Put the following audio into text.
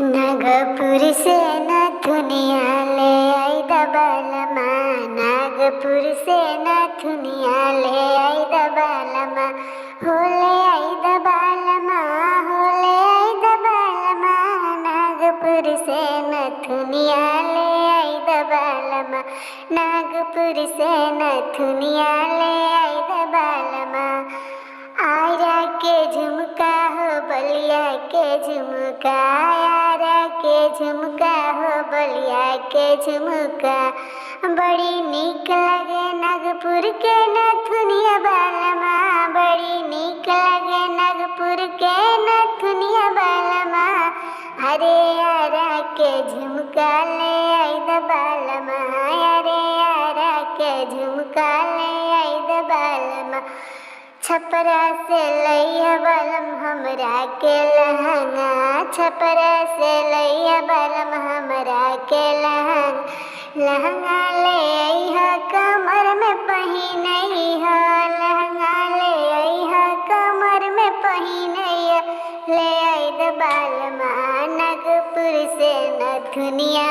नागपुर से नथुनिया ले आई दबालमा, नागपुर से नथुनिया ले आई दबालमा, हो ले आई दबालमा, हो ले आई दबालमा, नागपुर से नथुनिया ले आई दबालमा, नागपुर से नथुनिया ले आई दबालमा। आयरा के झुमका हो बलिया के झुमका, आयरा के झुमका हो बलिया के झुमका, बड़ी नीक लगे नागपुर के नथुनिया बालमा, बड़ी नीक लगे नागपुर के नथुनिया बालमा। अरे आयरा के झुमका ले आई दबालमा, अरे आयरा के झुमका ले आई दबालमा। छपरा से लैया बलम हमरा के लहंगा, छपरा से लैया बलम हमरा के लहंगा ले अइहा कमर में पहिनइहा, लहंगा ले अइहा कमर में पहिनइहा, ले आई दबालमा नागपुर से नथुनिया